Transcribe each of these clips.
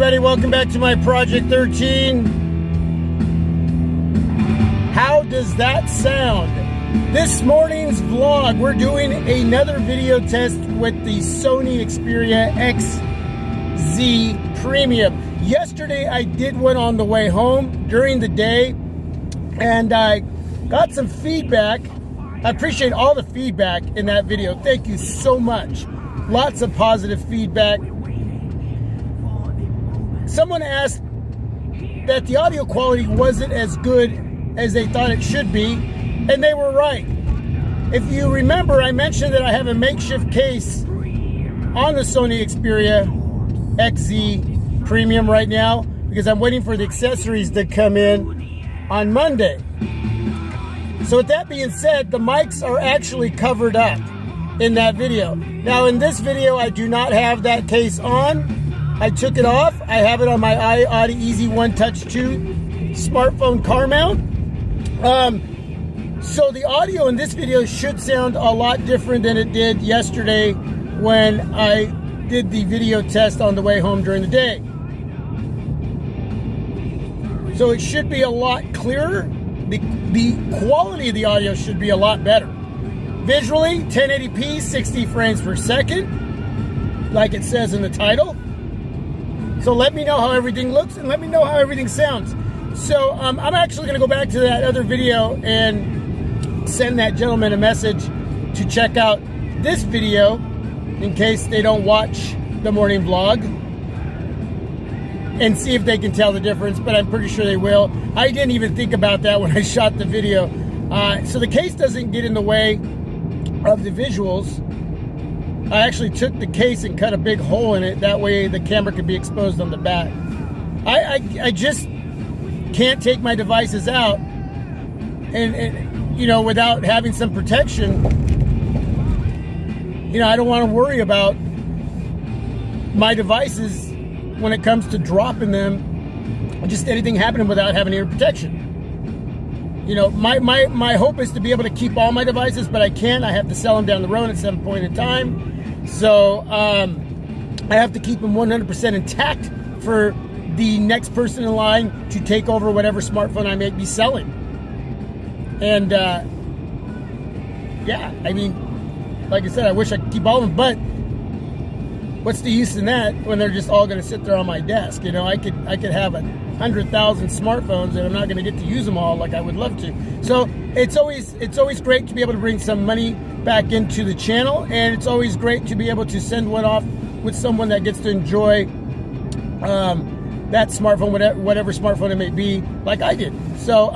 everybody, welcome back to my Project 13. How does that sound? This morning's vlog, we're doing another video test with the Sony Xperia XZ Premium. Yesterday I did one on the way home during the day, and I got some feedback. I appreciate all the feedback in that video. Thank you so much. Lots of positive feedback. Someone asked that the audio quality wasn't as good as they thought it should be, and they were right. If you remember, I mentioned that I have a makeshift case on the Sony Xperia XZ Premium right now because I'm waiting for the accessories to come in on Monday. So with that being said, the mics are actually covered up in that video. Now in this video, I do not have that case on. I took it off. I have it on my iAudi Easy One Touch 2 smartphone car mount. So the audio in this video should sound a lot different than it did yesterday when I did the video test on the way home during the day. So it should be a lot clearer. The quality of the audio should be a lot better. Visually, 1080p, 60 frames per second, like it says in the title. So let me know how everything looks and let me know how everything sounds. So I'm actually going to go back to that other video and send that gentleman a message to check out this video in case they don't watch the morning vlog and see if they can tell the difference, but I'm pretty sure they will. I didn't even think about that when I shot the video. So the case doesn't get in the way of the visuals. I actually took the case and cut a big hole in it. That way the camera could be exposed on the back. I just can't take my devices out and you know, without having some protection. You know, I don't want to worry about my devices when it comes to dropping them, just anything happening without having ear protection. You know, my hope is to be able to keep all my devices, but I can't. I have to sell them down the road at some point in time. So I have to keep them 100% intact for the next person in line to take over whatever smartphone I may be selling. And yeah, I mean, like I said, I wish I could keep all of them, but what's the use in that when they're just all going to sit there on my desk? You know, I could have 100,000 smartphones and I'm not going to get to use them all like I would love to. So it's always great to be able to bring some money back into the channel, and it's always great to be able to send one off with someone that gets to enjoy that smartphone, whatever smartphone it may be, like I did. So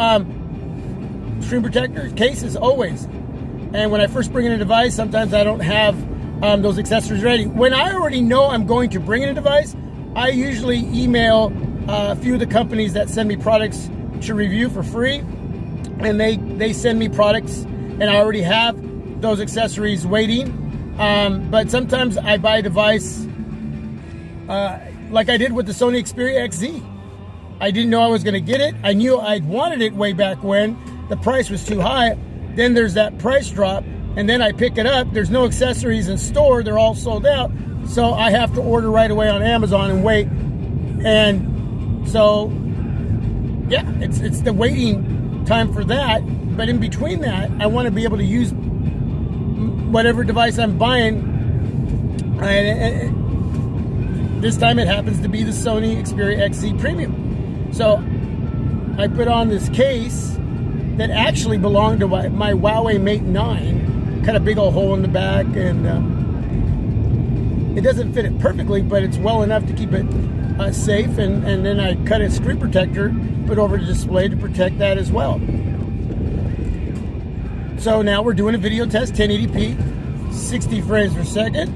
screen protector, cases always. And when I first bring in a device, sometimes I don't have those accessories ready. When I already know I'm going to bring in a device, I usually email a few of the companies that send me products to review for free, and they send me products, and I already have those accessories waiting. But sometimes I buy a device like I did with the Sony Xperia XZ. I didn't know I was going to get it. I knew I'd wanted it way back when. The price was too high. Then there's that price drop, and then I pick it up. There's no accessories in store. They're all sold out. So I have to order right away on Amazon and wait. And so, yeah, it's the waiting time for that. But in between that, I want to be able to use whatever device I'm buying. And this time it happens to be the Sony Xperia XZ Premium. So I put on this case that actually belonged to my Huawei Mate 9. Cut a big old hole in the back, and it doesn't fit it perfectly, but it's well enough to keep it safe. And then I cut a screen protector, put over the display to protect that as well. So now we're doing a video test, 1080p, 60 frames per second,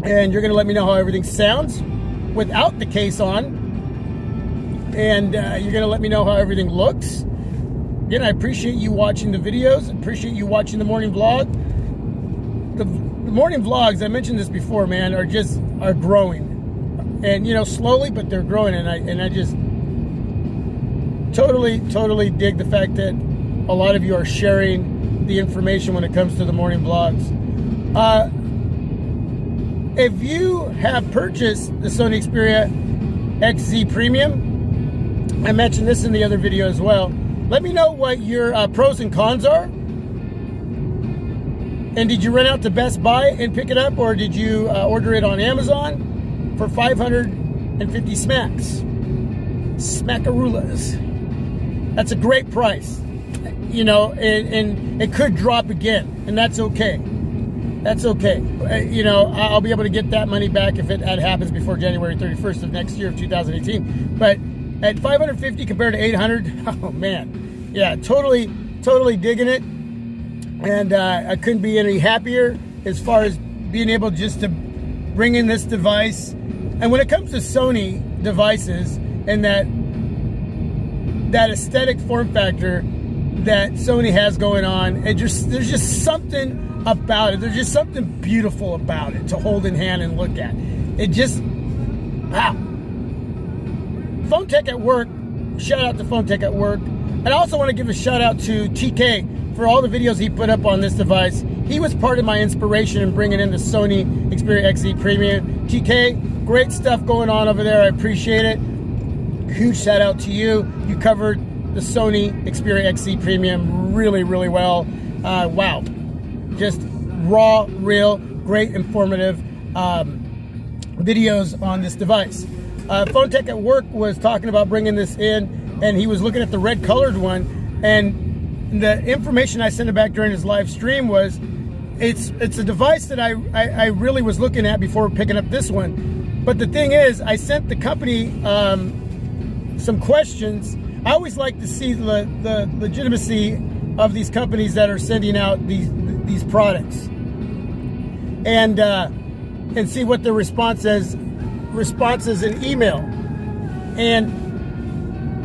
and you're going to let me know how everything sounds without the case on, and you're going to let me know how everything looks. Again, I appreciate you watching the videos. I appreciate you watching the morning vlog. The morning vlogs, I mentioned this before, man, are growing, and you know, slowly, but they're growing, and I just totally dig the fact that a lot of you are sharing the information when it comes to the morning vlogs. If you have purchased the Sony Xperia XZ Premium. I mentioned this in the other video as well. Let me know what your pros and cons are. And did you run out to Best Buy and pick it up, or did you order it on Amazon for 550 smacks? Smackaroolies. That's a great price. You know, and it could drop again, and that's okay. That's okay. You know, I'll be able to get that money back if that happens before January 31st of next year of 2018. But at 550 compared to 800, oh man, yeah, totally digging it. And I couldn't be any happier as far as being able just to bring in this device. And when it comes to Sony devices and that aesthetic form factor that Sony has going on, there's just something about it. There's just something beautiful about it to hold in hand and look at. It just, wow. Phone Tech at Work, shout out to Phone Tech at Work. And I also want to give a shout out to TK for all the videos he put up on this device. He was part of my inspiration in bringing in the Sony Xperia XZ Premium. TK, great stuff going on over there. I appreciate it. Huge shout out to you. You covered the Sony Xperia XZ Premium really, really well. Wow. Just raw, real, great, informative videos on this device. Phone Tech at Work was talking about bringing this in, and he was looking at the red colored one, and the information I sent him back during his live stream was it's a device that I really was looking at before picking up this one. But the thing is, I sent the company some questions. I always like to see the legitimacy of these companies that are sending out these products, and see what their responses in email. And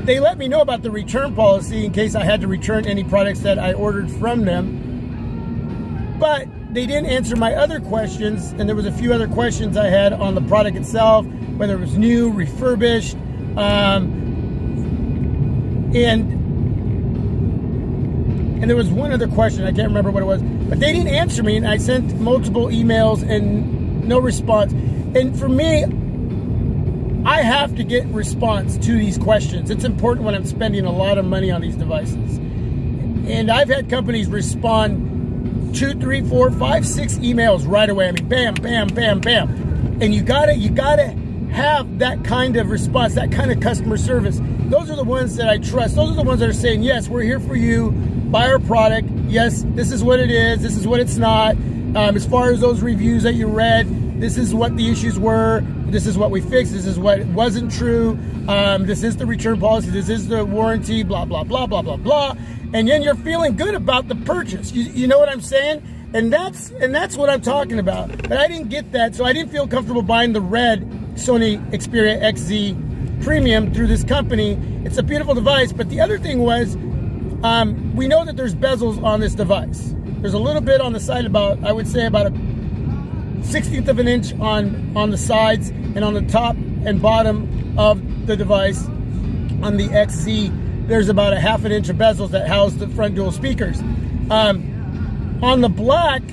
they let me know about the return policy in case I had to return any products that I ordered from them. But they didn't answer my other questions, and there was a few other questions I had on the product itself, whether it was new, refurbished, and there was one other question, I can't remember what it was, but they didn't answer me, and I sent multiple emails and no response. And for me, I have to get response to these questions. It's important when I'm spending a lot of money on these devices. And I've had companies respond 2, 3, 4, 5, 6 emails right away. I mean, bam, bam, bam, bam. And you gotta have that kind of response, that kind of customer service. Those are the ones that I trust. Those are the ones that are saying, yes, we're here for you, buy our product. Yes, this is what it is. This is what it's not. As far as those reviews that you read, this is what the issues were. This is what we fixed. This is what wasn't true. This is the return policy. This is the warranty, blah, blah, blah, blah, blah, blah. And then you're feeling good about the purchase. You know what I'm saying? And that's what I'm talking about. But I didn't get that, so I didn't feel comfortable buying the red Sony Xperia XZ Premium through this company. It's a beautiful device, but the other thing was, we know that there's bezels on this device. There's a little bit on the side, I would say about a 1/16 of an inch on the sides, and on the top and bottom of the device on the XZ, there's about a 1/2 inch of bezels that house the front dual speakers. On the black,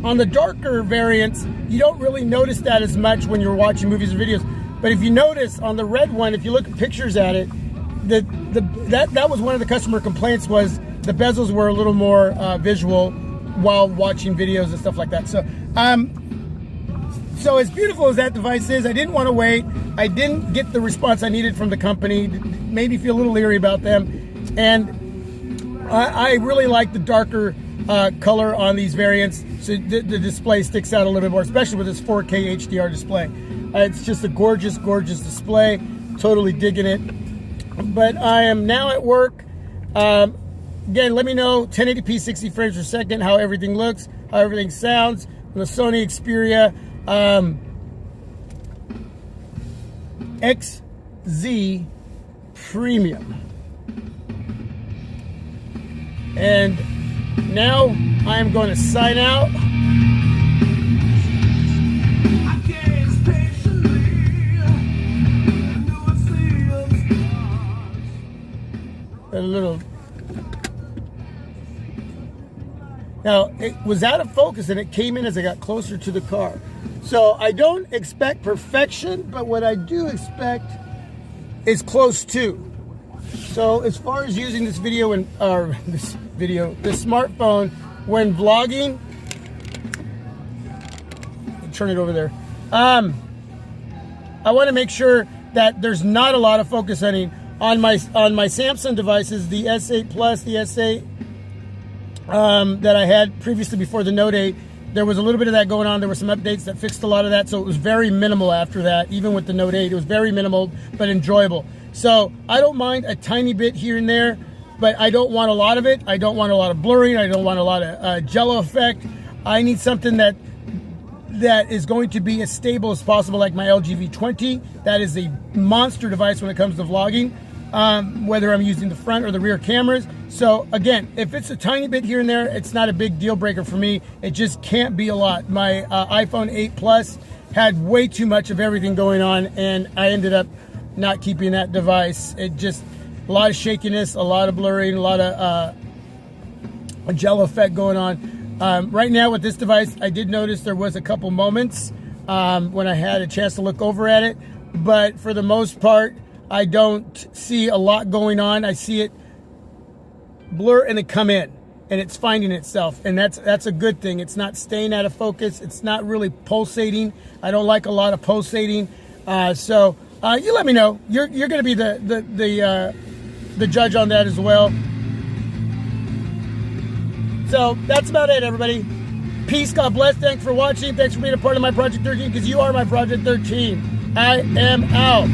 on the darker variants, you don't really notice that as much when you're watching movies or videos. But if you notice on the red one, if you look at pictures at it, that was one of the customer complaints, was the bezels were a little more visual while watching videos and stuff like that. So so as beautiful as that device is, I didn't want to wait. I didn't get the response I needed from the company. It made me feel a little leery about them. And I really like the darker color on these variants, so the display sticks out a little bit more, especially with this 4K HDR display. It's just a gorgeous, gorgeous display. Totally digging it. But I am now at work. Again, let me know 1080p 60 frames per second, how everything looks, how everything sounds on the Sony Xperia XZ Premium. And now I am going to sign out. A little. Now, it was out of focus and it came in as I got closer to the car. So I don't expect perfection, but what I do expect is close to. So as far as using this this smartphone when vlogging, turn it over there. I want to make sure that there's not a lot of focus hunting on my Samsung devices, the S8 Plus, the S8 that I had previously before the Note 8. There was a little bit of that going on. There were some updates that fixed a lot of that, so it was very minimal after that. Even with the Note 8, it was very minimal but enjoyable. So I don't mind a tiny bit here and there, but I don't want a lot of it. I don't want a lot of blurring. I don't want a lot of jello effect. I need something that is going to be as stable as possible, like my LG V20. That is a monster device when it comes to vlogging, whether I'm using the front or the rear cameras. So again, if it's a tiny bit here and there, it's not a big deal breaker for me. It just can't be a lot. My iPhone 8 Plus had way too much of everything going on, and I ended up not keeping that device. It just, a lot of shakiness, a lot of blurring, a lot of a gel effect going on. Right now with this device, I did notice there was a couple moments when I had a chance to look over at it, but for the most part, I don't see a lot going on. I see it blur and it come in, and it's finding itself, and that's a good thing. It's not staying out of focus. It's not really pulsating. I don't like a lot of pulsating. So you let me know. You're going to be the judge on that as well. So that's about it, everybody. Peace. God bless. Thanks for watching. Thanks for being a part of my Project 13, because you are my Project 13. I am out.